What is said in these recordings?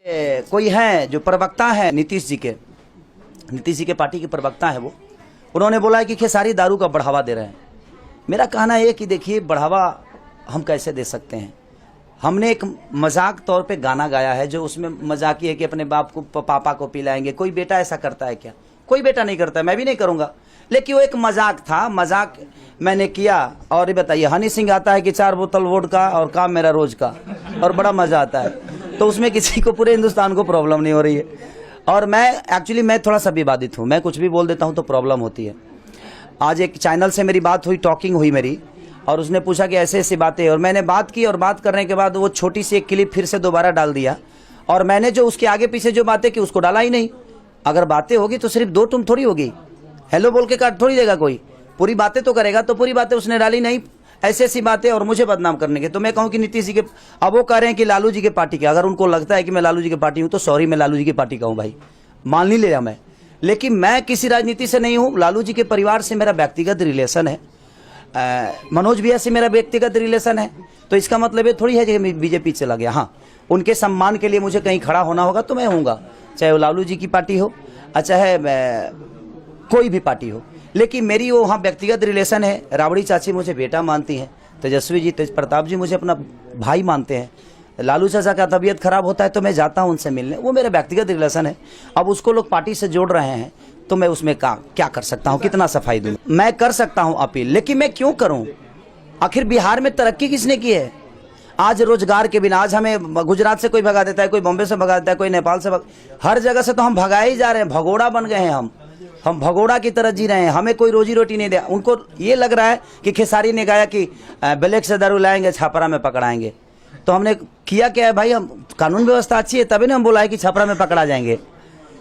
कोई है जो प्रवक्ता है नीतीश जी के पार्टी के प्रवक्ता है वो, उन्होंने बोला है कि खेसारी दारू का बढ़ावा दे रहे हैं। मेरा कहना है कि देखिए बढ़ावा हम कैसे दे सकते हैं। हमने एक मजाक तौर पे गाना गाया है जो उसमें मजाक ही है कि अपने बाप को पापा को पिलाएंगे। कोई बेटा ऐसा करता है क्या? कोई बेटा नहीं करता है, मैं भी नहीं करूंगा, लेकिन वो एक मजाक था, मजाक मैंने किया। और ये बताइए हनी सिंह आता है कि 4 बोतल वोडका और काम मेरा रोज का, और बड़ा मजा आता है, तो उसमें किसी को, पूरे हिंदुस्तान को प्रॉब्लम नहीं हो रही है। और मैं थोड़ा सा विवादित हूँ, मैं कुछ भी बोल देता हूँ तो प्रॉब्लम होती है। आज एक चैनल से मेरी बात हुई, टॉकिंग हुई मेरी, और उसने पूछा कि ऐसे ऐसी बातें, और मैंने बात की, और बात करने के बाद वो छोटी सी एक क्लिप फिर से दोबारा डाल दिया, और मैंने जो उसके आगे पीछे जो बातें की उसको डाला ही नहीं। अगर बातें होगी तो सिर्फ 2 टूम थोड़ी होगी, हेलो बोल के काट थोड़ी देगा कोई, पूरी बातें तो करेगा। तो पूरी बातें उसने डाली नहीं, ऐसी ऐसी बातें, और मुझे बदनाम करने के। तो मैं कहूं कि नीतीश जी के, अब वो कह रहे हैं कि लालू जी के पार्टी के, अगर उनको लगता है कि मैं लालू जी के पार्टी हूं तो सॉरी, मैं लालू जी की पार्टी का हूं भाई, मान नहीं लिया मैं, लेकिन मैं किसी राजनीति से नहीं हूं। लालू जी के परिवार से मेरा व्यक्तिगत रिलेशन है, मनोज भैया से मेरा व्यक्तिगत रिलेशन है, तो इसका मतलब ये थोड़ी है कि मैं बीजेपी चला गया। हाँ, उनके सम्मान के लिए मुझे कहीं खड़ा होना होगा तो मैं होऊंगा, चाहे वो लालू जी की पार्टी हो, चाहे कोई भी पार्टी हो, लेकिन मेरी वो वहाँ व्यक्तिगत रिलेशन है। राबड़ी चाची मुझे बेटा मानती हैं, तेजस्वी जी, तेज प्रताप जी मुझे अपना भाई मानते हैं। लालू चाचा का तबीयत खराब होता है तो मैं जाता हूँ उनसे मिलने, वो मेरा व्यक्तिगत रिलेशन है। अब उसको लोग पार्टी से जोड़ रहे हैं तो मैं उसमें क्या कर सकता हूँ, कितना सफाई दूँ? मैं कर सकता हूँ अपील, लेकिन मैं क्यों करूँ? आखिर बिहार में तरक्की किसने की है? आज रोजगार के बिना, आज हमें गुजरात से कोई भगा देता है, कोई बॉम्बे से भगा देता है, कोई नेपाल से हर जगह से तो हम भगाए ही जा रहे हैं, भगोड़ा बन गए हैं हम भगोड़ा की तरह जी रहे हैं, हमें कोई रोजी रोटी नहीं दे। उनको ये लग रहा है कि खेसारी ने गाया कि ब्लैक से दारू लाएंगे छापरा में पकड़ाएंगे, तो हमने किया क्या है भाई? हम कानून व्यवस्था अच्छी है तभी ना हम बोला है कि छपरा में पकड़ा जाएंगे,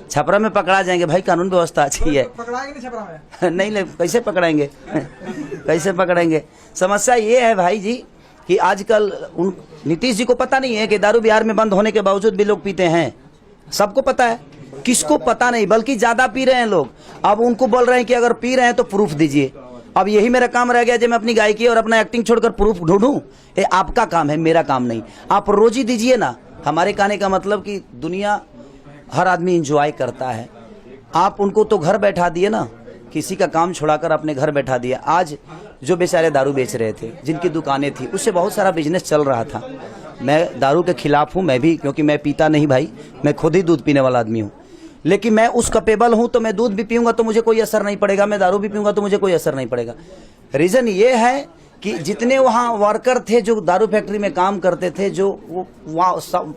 छपरा में पकड़ा जाएंगे भाई, कानून व्यवस्था अच्छी है। पकड़ाएंगे नहीं छपरा में? नहीं, कैसे पकड़ाएंगे? कैसे पकड़ेंगे? समस्या ये है भाई जी कि आजकल नीतीश जी को पता नहीं है कि दारू बिहार में बंद होने के बावजूद भी लोग पीते हैं। सबको पता है, किसको पता नहीं, बल्कि ज्यादा पी रहे हैं लोग। अब उनको बोल रहे हैं कि अगर पी रहे हैं तो प्रूफ दीजिए। अब यही मेरा काम रह गया जब मैं अपनी गायकी और अपना एक्टिंग छोड़कर प्रूफ ढूंढूं। ये आपका काम है, मेरा काम नहीं। आप रोजी दीजिए ना। हमारे कहने का मतलब कि दुनिया, हर आदमी इंजॉय करता है, आप उनको तो घर बैठा दिए ना, किसी का काम छुड़ाकर अपने घर बैठा दिया। आज जो बेचारे दारू बेच रहे थे, जिनकी दुकानें थी, उससे बहुत सारा बिजनेस चल रहा था। मैं दारू के खिलाफ हूँ मैं भी, क्योंकि मैं पीता नहीं भाई, मैं खुद ही दूध पीने वाला आदमी हूँ, लेकिन मैं उस कैपेबल हूं, तो मैं दूध भी पीऊंगा तो मुझे कोई असर नहीं पड़ेगा, मैं दारू भी पीऊंगा तो मुझे कोई असर नहीं पड़ेगा। रीजन ये है कि जितने वहां वर्कर थे जो दारू फैक्ट्री में काम करते थे, जो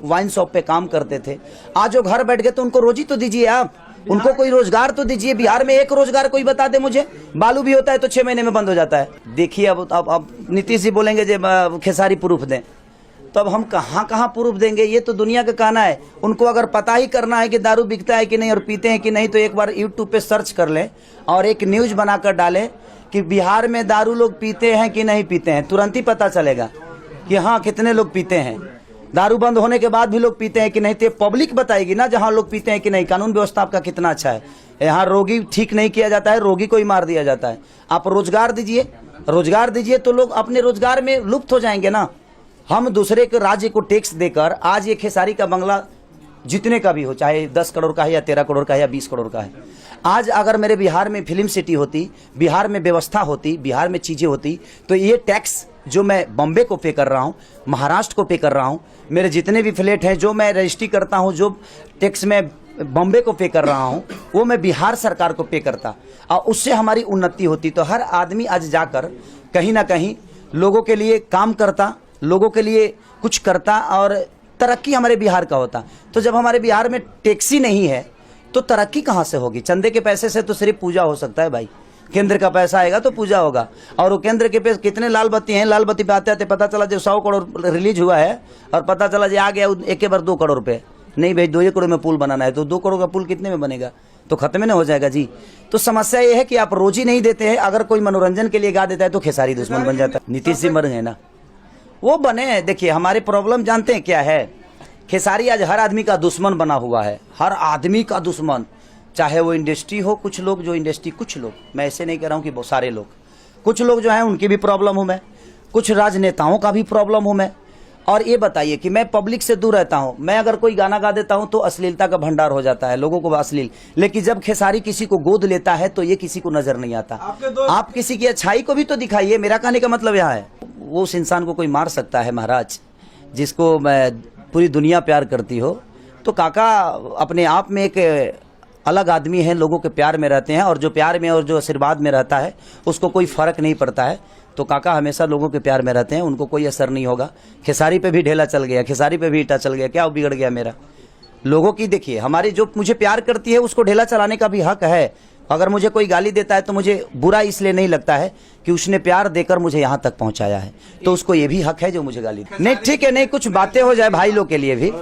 वाइन शॉप पे काम करते थे, आज जो घर बैठ गए, तो उनको रोजी तो दीजिए आप, उनको कोई रोजगार तो दीजिए। बिहार में एक रोजगार कोई बता दे मुझे। बालू भी होता है तो 6 महीने में बंद हो जाता है। देखिए अब नीतीश जी बोलेंगे जो खेसारी प्रूफ दें, तो अब हम कहाँ प्रूफ देंगे? ये तो दुनिया का कहना है। उनको अगर पता ही करना है कि दारू बिकता है कि नहीं और पीते हैं कि नहीं, तो एक बार यूट्यूब पे सर्च कर लें और एक न्यूज बनाकर डालें कि बिहार में दारू लोग पीते हैं कि नहीं पीते हैं, तुरंत ही पता चलेगा कि हाँ कितने लोग पीते हैं। दारू बंद होने के बाद भी लोग पीते हैं कि नहीं, तो पब्लिक बताएगी ना जहाँ लोग पीते हैं कि नहीं। कानून व्यवस्था आपका कितना अच्छा है, यहाँ रोगी ठीक नहीं किया जाता है, रोगी को ही मार दिया जाता है। आप रोजगार दीजिए तो लोग अपने रोजगार में लुप्त हो जाएंगे ना। हम दूसरे के राज्य को टैक्स देकर, आज ये खेसारी का बंगला जितने का भी हो, चाहे 10 करोड़ का है या 13 करोड़ का है या 20 करोड़ का है, आज अगर मेरे बिहार में फिल्म सिटी होती, बिहार में व्यवस्था होती, बिहार में चीजें होती, तो ये टैक्स जो मैं बॉम्बे को पे कर रहा हूँ, महाराष्ट्र को पे कर रहा हूँ, मेरे जितने भी फ्लैट हैं जो मैं रजिस्ट्री करता हूँ, जो टैक्स मैं बॉम्बे को पे कर रहा हूँ, वो मैं बिहार सरकार को पे करता, और उससे हमारी उन्नति होती। तो हर आदमी आज जाकर कहीं ना कहीं लोगों के लिए काम करता, लोगों के लिए कुछ करता, और तरक्की हमारे बिहार का होता। तो जब हमारे बिहार में टैक्स ही नहीं है तो तरक्की कहाँ से होगी? चंदे के पैसे से तो सिर्फ पूजा हो सकता है भाई, केंद्र का पैसा आएगा तो पूजा होगा। और वो केंद्र के पैसे कितने लाल बत्ती हैं, लाल बत्ती पे आते आते पता चला जो 100 करोड़ रिलीज हुआ है, और पता चला जो आ गया एक बार 2 करोड़ रुपये। नहीं भाई, 2 करोड़ में पुल बनाना है तो 2 करोड़ का पुल कितने में बनेगा? तो खत्म ही ना हो जाएगा जी। तो समस्या ये है कि आप रोजी नहीं देते हैं। अगर कोई मनोरंजन के लिए गा देता है तो खेसारी दुश्मन बन जाता है। नीतीश जी मर गए ना, वो बने हैं। देखिए हमारे प्रॉब्लम जानते हैं क्या है? खेसारी आज हर आदमी का दुश्मन बना हुआ है, हर आदमी का दुश्मन, चाहे वो इंडस्ट्री हो, कुछ लोग जो इंडस्ट्री, कुछ लोग, मैं ऐसे नहीं कह रहा हूँ कि बहुत सारे लोग, कुछ लोग जो हैं उनकी भी प्रॉब्लम हूँ मैं, कुछ राजनेताओं का भी प्रॉब्लम हूँ मैं, और ये बताइए कि मैं पब्लिक से दूर रहता हूं, मैं अगर कोई गाना गा देता हूं तो अश्लीलता का भंडार हो जाता है, लोगों को अश्लील। लेकिन जब खेसारी किसी को गोद लेता है तो ये किसी को नजर नहीं आता। आप किसी की अच्छाई को भी तो दिखाइए, मेरा कहने का मतलब यहाँ है। वो उस इंसान को कोई मार सकता है महाराज जिसको पूरी दुनिया प्यार करती हो। तो काका अपने आप में एक अलग आदमी है, लोगों के प्यार में रहते हैं, और जो प्यार में और जो आशीर्वाद में रहता है उसको कोई फर्क नहीं पड़ता है। तो काका हमेशा लोगों के प्यार में रहते हैं, उनको कोई असर नहीं होगा। खेसारी पे भी ढेला चल गया, खेसारी पे भी ईटा चल गया, क्या बिगड़ गया मेरा? लोगों की देखिए, हमारी जो मुझे प्यार करती है उसको ढेला चलाने का भी हक है। अगर मुझे कोई गाली देता है तो मुझे बुरा इसलिए नहीं लगता है कि उसने प्यार देकर मुझे यहाँ तक पहुँचाया है, तो उसको ये भी हक है जो मुझे गाली दे। नहीं ठीक है, नहीं कुछ बातें हो जाए भाई लोग के लिए भी।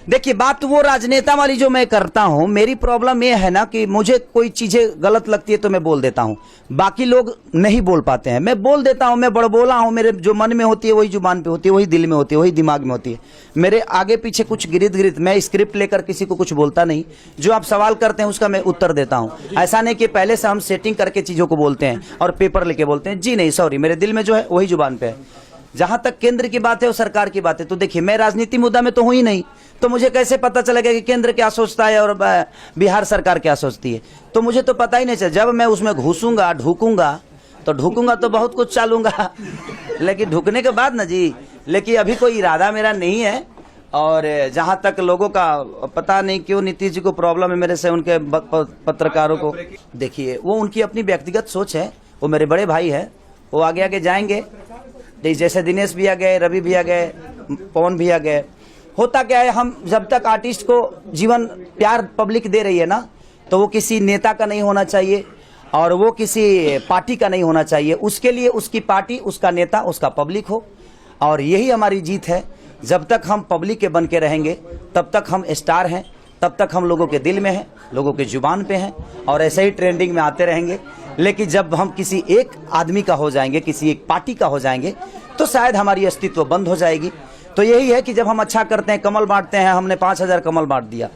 देखिए बात वो राजनेता वाली जो मैं करता हूँ, मेरी प्रॉब्लम ये है ना कि मुझे कोई चीजें गलत लगती है तो मैं बोल देता हूँ, बाकी लोग नहीं बोल पाते हैं। मैं बोल देता हूँ, मैं बड़बोला हूँ, मेरे जो मन में होती है वही जुबान पे होती है, वही दिल में होती है, वही दिमाग में होती है। मेरे आगे पीछे कुछ गिरित मैं स्क्रिप्ट लेकर किसी को कुछ बोलता नहीं। जो आप सवाल करते हैं उसका मैं उत्तर देता हूँ। ऐसा नहीं कि पहले से हम सेटिंग करके चीजों को बोलते हैं और पेपर लेके बोलते हैं। जी नहीं, सॉरी, मेरे दिल में जो है वही जुबान पे है। जहां तक केंद्र की बात है और सरकार की बात है, तो देखिए मैं राजनीति मुद्दा में तो हूं ही नहीं, तो मुझे कैसे पता चलेगा कि केंद्र क्या सोचता है और बिहार सरकार क्या सोचती है? तो मुझे तो पता ही नहीं चला। जब मैं उसमें घुसूंगा, ढूकूंगा तो बहुत कुछ चालूंगा लेकिन ढुकने के बाद ना जी, लेकिन अभी कोई इरादा मेरा नहीं है। और जहां तक लोगों का पता नहीं क्यों नीतीश जी को प्रॉब्लम है मेरे से, उनके पत्रकारों को। देखिए वो उनकी अपनी व्यक्तिगत सोच है, वो मेरे बड़े भाई है, वो आगे आगे जाएंगे। जैसे दिनेश भी आ गए, रवि भी आ गए, पवन भी आ गए। होता क्या है, हम जब तक आर्टिस्ट को जीवन प्यार पब्लिक दे रही है ना, तो वो किसी नेता का नहीं होना चाहिए और वो किसी पार्टी का नहीं होना चाहिए। उसके लिए उसकी पार्टी, उसका नेता, उसका पब्लिक हो, और यही हमारी जीत है। जब तक हम पब्लिक के बन के रहेंगे तब तक हम स्टार हैं, तब तक हम लोगों के दिल में हैं, लोगों के जुबान पे हैं, और ऐसे ही ट्रेंडिंग में आते रहेंगे। लेकिन जब हम किसी एक आदमी का हो जाएंगे, किसी एक पार्टी का हो जाएंगे, तो शायद हमारी अस्तित्व बंद हो जाएगी। तो यही है कि जब हम अच्छा करते हैं, कमल बांटते हैं, हमने 5000 कमल बांट दिया,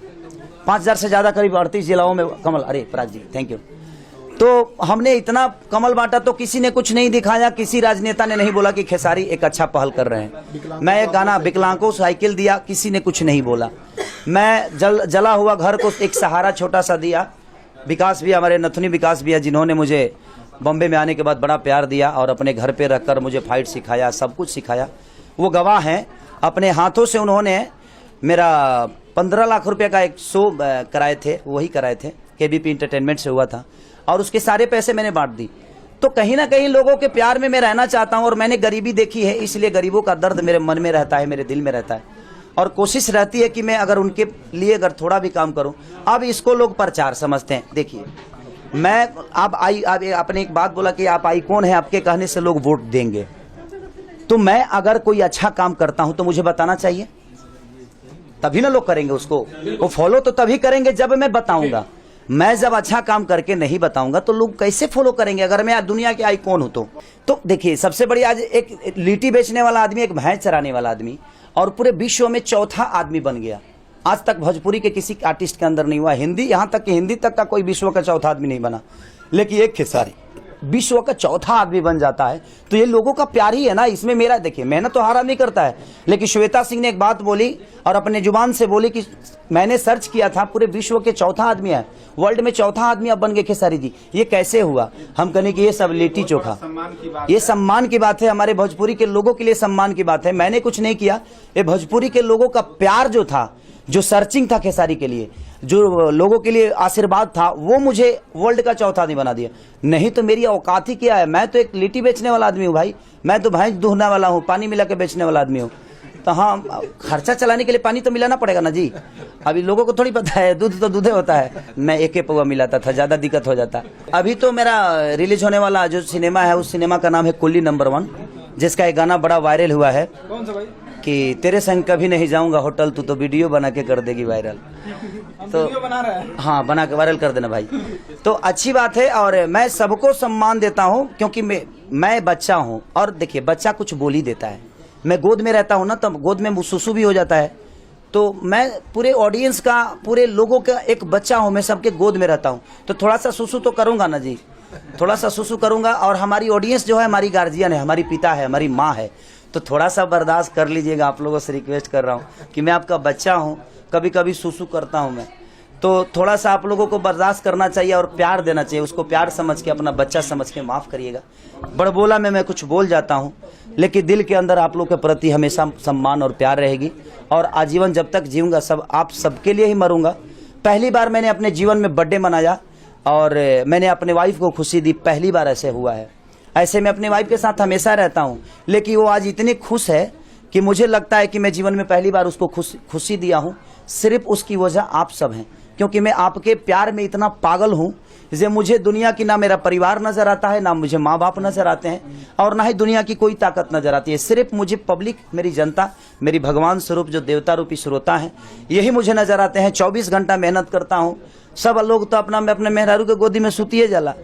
5000 से ज्यादा, करीब 38 जिलाओं में कमल। अरे पराग जी थैंक यू। तो हमने इतना कमल बांटा तो किसी ने कुछ नहीं दिखाया, किसी राजनेता ने नहीं बोला कि खेसारी एक अच्छा पहल कर रहे हैं। मैं एक गाना विकलांगों साइकिल दिया, किसी ने कुछ नहीं बोला। मैं जला हुआ घर को एक सहारा छोटा सा दिया। विकास भी, हमारे नथुनी विकास भी है, जिन्होंने मुझे बॉम्बे में आने के बाद बड़ा प्यार दिया और अपने घर पे रखकर मुझे फाइट सिखाया, सब कुछ सिखाया, वो गवाह हैं। अपने हाथों से उन्होंने मेरा 15 लाख रुपए का एक शो कराए थे, वही कराए थे, केबीपी इंटरटेनमेंट से हुआ था, और उसके सारे पैसे मैंने बांट दी। तो कहीं ना कहीं लोगों के प्यार में मैं रहना चाहता हूं, और मैंने गरीबी देखी है, इसलिए गरीबों का दर्द मेरे मन में रहता है, मेरे दिल में रहता है, और कोशिश रहती है कि मैं अगर उनके लिए अगर थोड़ा भी काम करूं। अब इसको लोग प्रचार समझते हैं। देखिए मैं आप आपने एक बात बोला कि आप आइकॉन हैं, आपके कहने से लोग वोट देंगे। तो मैं अगर कोई अच्छा काम करता हूं तो मुझे बताना चाहिए, तभी ना लोग करेंगे उसको। वो फॉलो तो तभी करेंगे जब मैं बताऊंगा। मैं जब अच्छा काम करके नहीं बताऊंगा तो लोग कैसे फॉलो करेंगे, अगर मैं दुनिया के आइकॉन हूं तो देखिए सबसे बड़ी आज एक लीटी बेचने वाला आदमी, एक भैंस चराने वाला आदमी, और पूरे विश्व में चौथा आदमी बन गया। आज तक भोजपुरी के किसी आर्टिस्ट के अंदर नहीं हुआ, हिंदी, यहां तक कि हिंदी तक का कोई विश्व का चौथा आदमी नहीं बना। लेकिन एक खेसारी विश्व का चौथा आदमी बन जाता है, तो ये लोगों का प्यार ही है ना। इसमें मेरा देखिए, मेहनत तो हारा नहीं करता है, लेकिन श्वेता सिंह ने एक बात बोली और अपने जुबान से बोली कि मैंने सर्च किया था, पूरे विश्व के चौथा आदमी है, वर्ल्ड में चौथा आदमी अब बन गए खेसारी जी। ये कैसे हुआ? हम कहने की ये सब लिट्टी चोखा, ये सम्मान की बात है, हमारे भोजपुरी के लोगों के लिए सम्मान की बात है। मैंने कुछ नहीं किया, ये भोजपुरी के लोगों का प्यार जो था, जो सर्चिंग था खेसारी के लिए, जो लोगों के लिए आशीर्वाद था, वो मुझे वर्ल्ड का चौथा आदमी बना दिया। नहीं तो मेरी औकात ही क्या है? मैं तो एक लिट्टी बेचने वाला आदमी हूँ भाई, मैं तो भैंस दूहने वाला हूँ, पानी मिला के बेचने वाला आदमी हूँ। तो हाँ, खर्चा चलाने के लिए पानी तो मिलाना पड़ेगा ना जी। अभी लोगों को थोड़ी पता है, दूध तो दूधे होता है। मैं एक पौवा मिलाता था, ज्यादा दिक्कत हो जाता। अभी तो मेरा रिलीज होने वाला जो सिनेमा है, उस सिनेमा का नाम है कुल्ली नंबर 1, जिसका एक गाना बड़ा वायरल हुआ है। कौन सा भाई? कि तेरे संग कभी नहीं जाऊंगा होटल, तू तो वीडियो बना के कर देगी वायरल। तो वीडियो बना रहा है? हाँ, बना के वायरल कर देना भाई। तो अच्छी बात है, और मैं सबको सम्मान देता हूँ, क्योंकि मैं बच्चा हूँ। और देखिए बच्चा कुछ बोल ही देता है। मैं गोद में रहता हूँ ना, तब गोद में सुसु भी हो जाता है। तो मैं पूरे ऑडियंस का, पूरे लोगों का एक बच्चा हूँ, मैं सबके गोद में रहता हूँ, तो थोड़ा सा सुसु तो करूंगा ना जी, थोड़ा सा सुसु करूंगा। और हमारी ऑडियंस जो है हमारी गार्जियन है, हमारी पिता है, हमारी माँ है, तो थोड़ा सा बर्दाश्त कर लीजिएगा। आप लोगों से रिक्वेस्ट कर रहा हूँ कि मैं आपका बच्चा हूँ, कभी कभी सुसु करता हूँ मैं, तो थोड़ा सा आप लोगों को बर्दाश्त करना चाहिए और प्यार देना चाहिए। उसको प्यार समझ के, अपना बच्चा समझ के माफ़ करिएगा। बड़बोला में मैं कुछ बोल जाता हूँ, लेकिन दिल के अंदर आप लोग के प्रति हमेशा सम्मान और प्यार रहेगी। और आजीवन जब तक जीऊँगा सब आप सबके लिए ही मरूँगा। पहली बार मैंने अपने जीवन में बर्थडे मनाया और मैंने अपने वाइफ को खुशी दी, पहली बार ऐसे हुआ है। ऐसे मैं अपने वाइफ के साथ हमेशा रहता हूँ, लेकिन वो आज इतनी खुश है कि मुझे लगता है कि मैं जीवन में पहली बार उसको खुशी दिया हूँ। सिर्फ उसकी वजह आप सब हैं, क्योंकि मैं आपके प्यार में इतना पागल हूँ जे मुझे दुनिया की ना मेरा परिवार नजर आता है, ना मुझे माँ बाप नजर आते हैं, और ना ही दुनिया की कोई ताकत नजर आती है। सिर्फ मुझे पब्लिक, मेरी जनता, मेरी भगवान स्वरूप जो देवता रूपी श्रोता हैं, यही मुझे नजर आते हैं। 24 घंटा मेहनत करता हूँ। सब लोग तो अपने मेहरारू के गोदी में सुतिए जाला,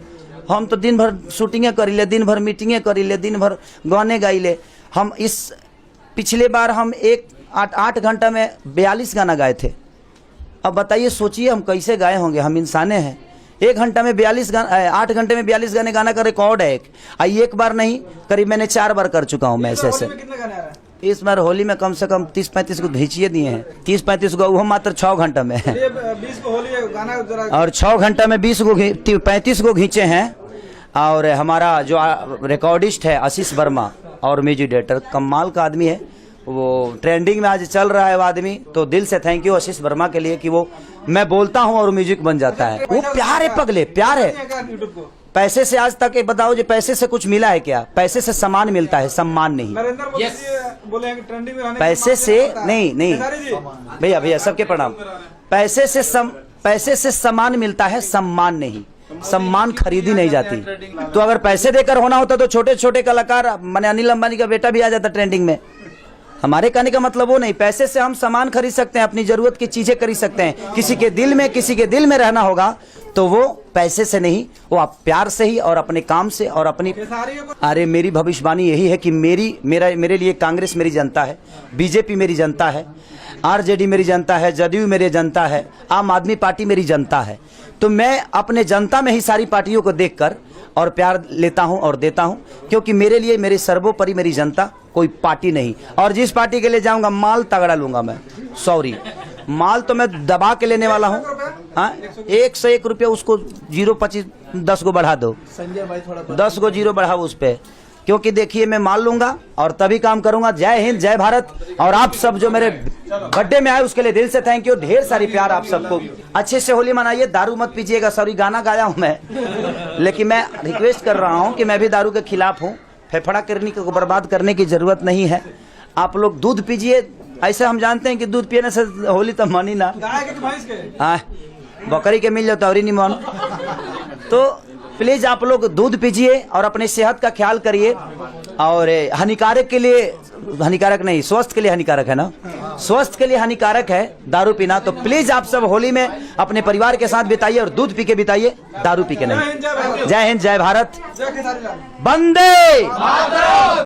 हम तो दिन भर शूटिंगे करी ले, दिन भर मीटिंगे करी ले, दिन भर गाने गाई ले। हम इस पिछले बार हम 8 घंटा में 42 गाना गाए थे। अब बताइए, सोचिए हम कैसे गाए होंगे। हम इंसाने हैं। 1 घंटा में 42 गाना, 8 घंटे में 42 गाने गाना का रिकॉर्ड है। एक बार नहीं, करीब मैंने 4 बार कर चुका हूँ मैं ऐसे। इस बार होली में कम से कम 30-35 को घींचिए दिए हैं। 30-35 को वो मात्र 6 घंटा में 20 को होली गाना, और 6 घंटा में 35 को घींचे हैं। और हमारा जो रिकॉर्डिस्ट है आशीष वर्मा और म्यूजिक डायरेक्टर, कमाल का आदमी है। वो ट्रेंडिंग में आज चल रहा है वो आदमी। तो दिल से थैंक यू आशीष वर्मा के लिए कि वो, मैं बोलता हूँ और म्यूजिक बन जाता है। वो प्यार है पगले, प्यार है। पैसे से आज तक बताओ जो पैसे से कुछ मिला है क्या? पैसे से सम्मान मिलता है, सम्मान नहीं। पैसे से नहीं भैया सबके प्रणाम। पैसे से सम्मान मिलता है, सम्मान नहीं। सम्मान खरीदी नहीं जाती। तो अगर पैसे देकर होना होता तो छोटे छोटे कलाकार, माने अनिल अंबानी का बेटा भी आ जाता ट्रेंडिंग में। हमारे कहने का मतलब वो नहीं। पैसे से हम सामान खरीद सकते हैं, अपनी जरूरत की चीजें खरीद सकते हैं। किसी के दिल में रहना होगा तो वो पैसे से नहीं, वो आप प्यार से ही और अपने काम से और अपनी। अरे मेरी भविष्यवाणी यही है कि मेरे लिए कांग्रेस मेरी जनता है, बीजेपी मेरी जनता है, आरजेडी मेरी जनता है, जदयू मेरी जनता है, आम आदमी पार्टी मेरी जनता है। तो मैं अपने जनता में ही सारी पार्टियों को देखकर और प्यार लेता हूं और देता हूं, क्योंकि मेरे लिए मेरे सर्वोपरि मेरी जनता, कोई पार्टी नहीं। और जिस पार्टी के लिए जाऊंगा माल तगड़ा लूंगा मैं। सॉरी, माल तो मैं दबा के लेने वाला हूं। हाँ, 101 रुपया उसको 0.25 10 को बढ़ा दो, 10 को 0 बढ़ाओ उस पे, क्योंकि देखिए मैं माल लूंगा और तभी काम करूंगा। जय हिंद, जय भारत। और आप सब जो मेरे बर्थडे में आए उसके लिए दिल से थैंक यू। ढेर सारी प्यार आप सबको। अच्छे से होली मनाइए, दारू मत पीजिएगा। सॉरी, गाना गाया हूं मैं, लेकिन मैं रिक्वेस्ट कर रहा हूं कि मैं भी दारू के खिलाफ हूं। फेफड़ा किडनी को बर्बाद करने की जरूरत नहीं है। आप लोग दूध पीजिए। ऐसे हम जानते हैं कि दूध पीने से होली तो मानी ना। हाँ, बकरी के मिल जाता और निमन। तो प्लीज आप लोग दूध पीजिए और अपनी सेहत का ख्याल करिए। और हानिकारक के लिए, हानिकारक नहीं, स्वस्थ के लिए हानिकारक है ना, स्वस्थ के लिए हानिकारक है दारू पीना। तो प्लीज आप सब होली में अपने परिवार के साथ बिताइए और दूध पी के बिताइए, दारू पी के नहीं। जय हिंद, जय भारत, वंदे।